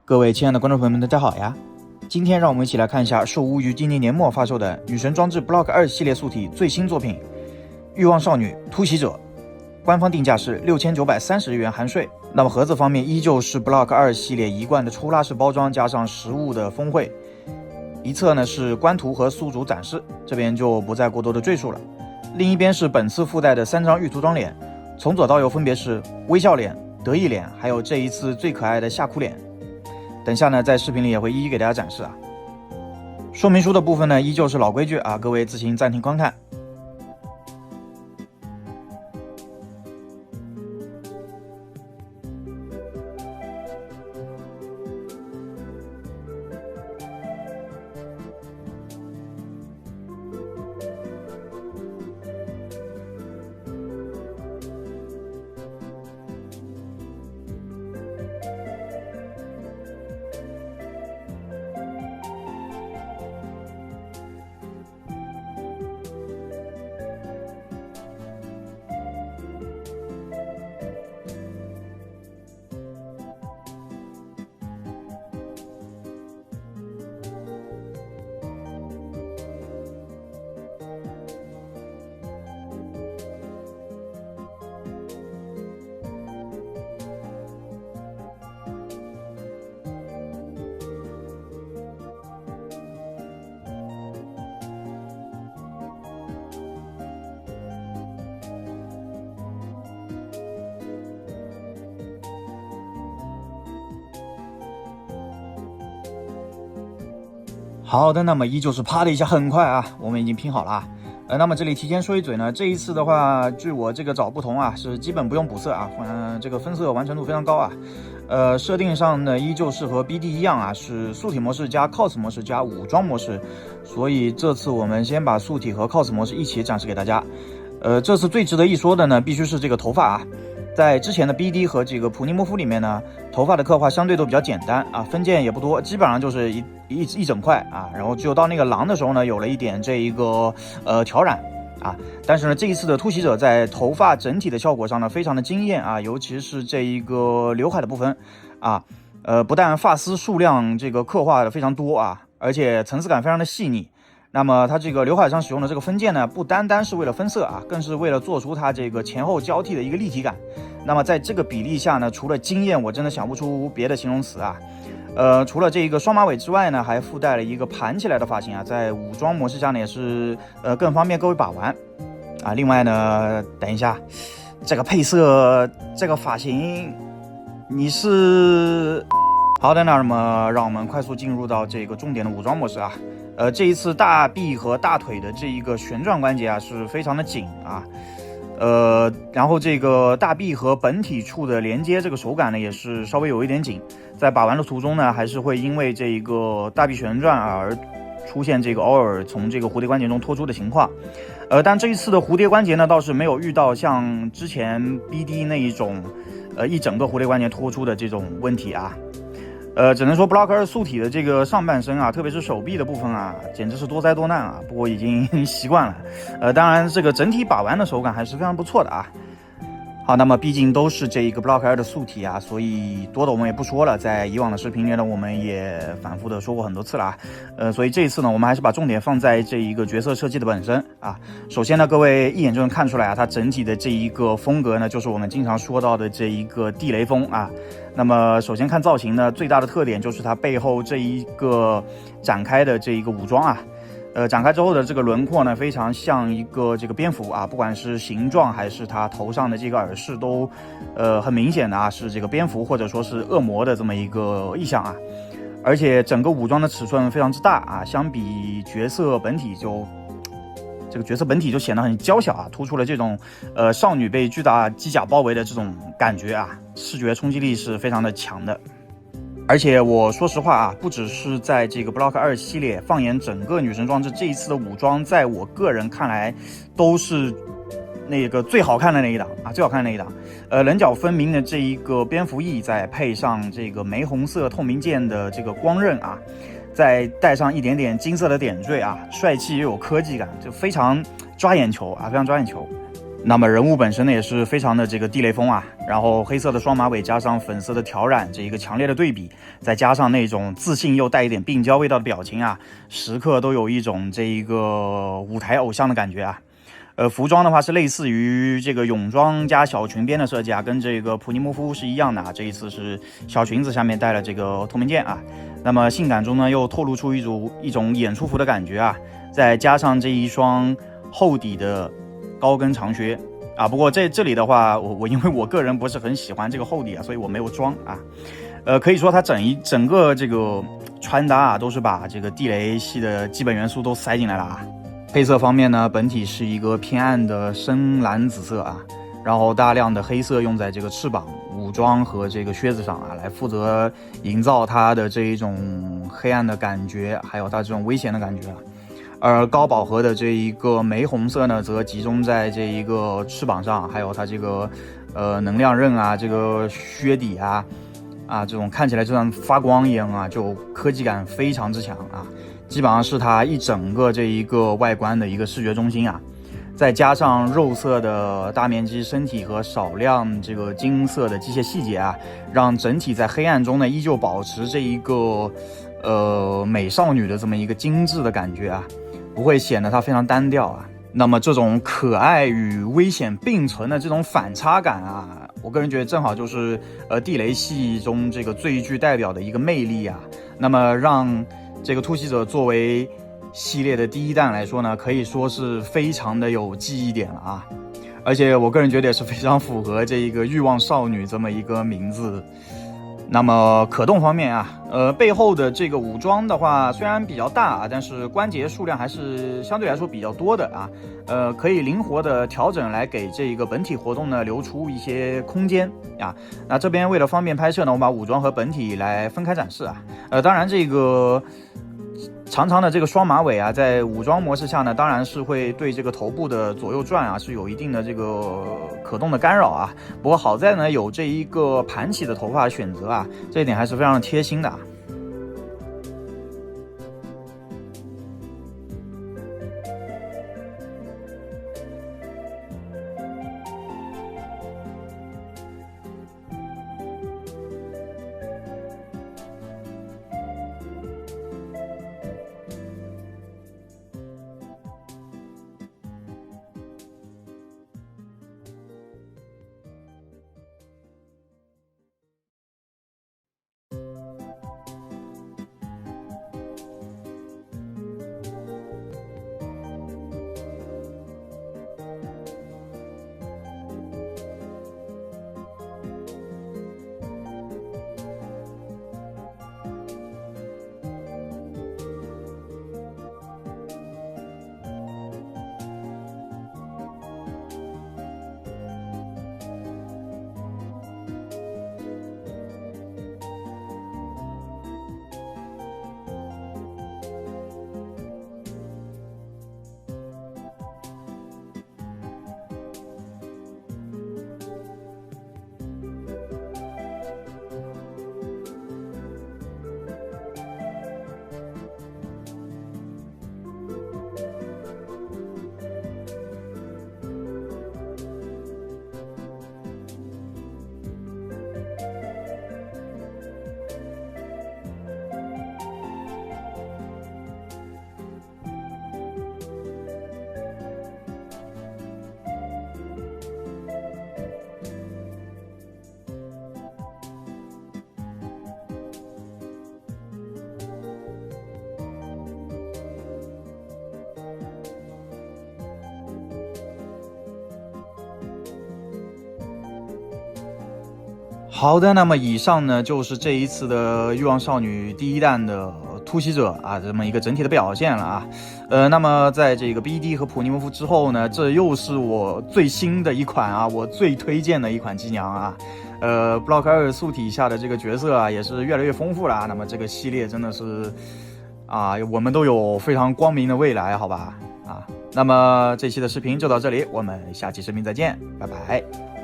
各位亲爱的观众朋友们，大家好呀！今天让我们一起来看一下受屋于今年年末发售的女神装置 Block 2系列素体最新作品《欲望少女突袭者》，官方定价是6930日元含税。那么盒子方面依旧是 Block 2系列一贯的抽拉式包装，加上实物的封绘。一侧呢是官图和宿主展示，这边就不再过多的赘述了。另一边是本次附带的3张预涂装脸，从左到右分别是微笑脸、得意脸，还有这一次最可爱的吓哭脸。等下呢，在视频里也会一一给大家展示啊。说明书的部分呢，依旧是老规矩啊，各位自行暂停观看。好的，那么依旧是啪的一下很快啊，我们已经拼好了啊。那么这里提前说一嘴呢，这一次的话，据我这个找不同啊，是基本不用补色啊，这个分色完成度非常高啊。设定上呢依旧是和 BD 一样啊，是素体模式加 cos 模式加武装模式，所以这次我们先把素体和 cos 模式一起展示给大家。这次最值得一说的呢，必须是这个头发啊。在之前的 BD 和这个普尼莫夫里面呢，头发的刻画相对都比较简单啊，分件也不多，基本上就是一整块啊，然后只有到那个狼的时候呢，有了一点这一个挑染啊，但是呢，这一次的突袭者在头发整体的效果上呢，非常的惊艳啊，尤其是这一个刘海的部分啊，不但发丝数量这个刻画的非常多啊，而且层次感非常的细腻。那么它这个刘海上使用的这个分件呢，不单单是为了分色啊，更是为了做出它这个前后交替的一个立体感。那么在这个比例下呢，除了惊艳，我真的想不出别的形容词啊。除了这个双马尾之外呢，还附带了一个盘起来的发型啊，在武装模式下呢，也是更方便各位把玩啊。另外呢，等一下，这个配色，这个发型，你是好的，那么让我们快速进入到这个重点的武装模式啊。这一次大臂和大腿的这一个旋转关节啊是非常的紧啊，然后这个大臂和本体处的连接这个手感呢也是稍微有一点紧，在把玩的途中呢还是会因为这一个大臂旋转而出现这个偶尔从这个蝴蝶关节中脱出的情况，但这一次的蝴蝶关节呢倒是没有遇到像之前 BD 那一种一整个蝴蝶关节脱出的这种问题啊。只能说 Block 2素体的这个上半身啊，特别是手臂的部分啊，简直是多灾多难啊。不过已经习惯了。当然这个整体把玩的手感还是非常不错的啊。好，那么毕竟都是这一个 Block 2的素体啊，所以多的我们也不说了。在以往的视频里呢，我们也反复的说过很多次了啊。所以这一次呢，我们还是把重点放在这一个角色设计的本身啊。首先呢，各位一眼就能看出来啊，它整体的这一个风格呢，就是我们经常说到的这一个地雷风啊。那么首先看造型呢，最大的特点就是它背后这一个展开的这一个武装啊。展开之后的这个轮廓呢，非常像一个这个蝙蝠啊，不管是形状还是它头上的这个耳饰都，很明显的啊，是这个蝙蝠或者说是恶魔的这么一个意象啊。而且整个武装的尺寸非常之大啊，相比角色本体这个角色本体就显得很娇小啊，突出了这种少女被巨大机甲包围的这种感觉啊，视觉冲击力是非常的强的。而且我说实话啊，不只是在这个 Block 2系列，放眼整个女神装置，这一次的武装，在我个人看来，都是那个最好看的那一档啊，最好看的那一档。棱角分明的这一个蝙蝠翼，再配上这个玫红色透明剑的这个光刃啊，再带上一点点金色的点缀啊，帅气又有科技感，就非常抓眼球啊，非常抓眼球。那么人物本身呢也是非常的这个地雷风啊，然后黑色的双马尾加上粉色的挑染，这一个强烈的对比，再加上那种自信又带一点病娇味道的表情啊，时刻都有一种这一个舞台偶像的感觉啊。服装的话是类似于这个泳装加小裙边的设计啊，跟这个普尼莫夫是一样的啊。这一次是小裙子下面带了这个透明件啊，那么性感中呢又透露出一种演出服的感觉啊，再加上这一双厚底的高跟长靴啊。不过这里的话，我因为我个人不是很喜欢这个厚底啊，所以我没有装啊。可以说它整个这个穿搭啊，都是把这个地雷系的基本元素都塞进来了啊。配色方面呢，本体是一个偏暗的深蓝紫色啊，然后大量的黑色用在这个翅膀、武装和这个靴子上啊，来负责营造它的这一种黑暗的感觉，还有它这种危险的感觉啊。而高饱和的这一个玫红色呢，则集中在这一个翅膀上，还有它这个能量刃啊，这个靴底啊，这种看起来就像发光一样啊，就科技感非常之强啊。基本上是它一整个这一个外观的一个视觉中心啊，再加上肉色的大面积身体和少量这个金色的机械细节啊，让整体在黑暗中呢依旧保持这一个美少女的这么一个精致的感觉啊，不会显得它非常单调啊。那么这种可爱与危险并存的这种反差感啊，我个人觉得正好就是地雷系中这个最具代表的一个魅力啊。那么让这个突袭者作为系列的第一弹来说呢，可以说是非常的有记忆点了啊，而且我个人觉得也是非常符合这一个欲望少女这么一个名字。那么可动方面啊，背后的这个武装的话虽然比较大啊，但是关节数量还是相对来说比较多的啊，可以灵活的调整来给这个本体活动呢留出一些空间啊。那这边为了方便拍摄呢，我把武装和本体来分开展示啊。当然这个长长的这个双马尾啊，在武装模式下呢，当然是会对这个头部的左右转啊是有一定的这个可动的干扰啊。不过好在呢有这一个盘起的头发选择啊，这一点还是非常贴心的。好的，那么以上呢就是这一次的欲望少女第一弹的突袭者啊，这么一个整体的表现了啊。那么在这个 BD 和普尼莫夫之后呢，这又是我最新的一款啊，我最推荐的一款机娘啊。布洛克2素体下的这个角色啊，也是越来越丰富了啊。那么这个系列真的是啊，我们都有非常光明的未来，好吧？啊，那么这期的视频就到这里，我们下期视频再见，拜拜。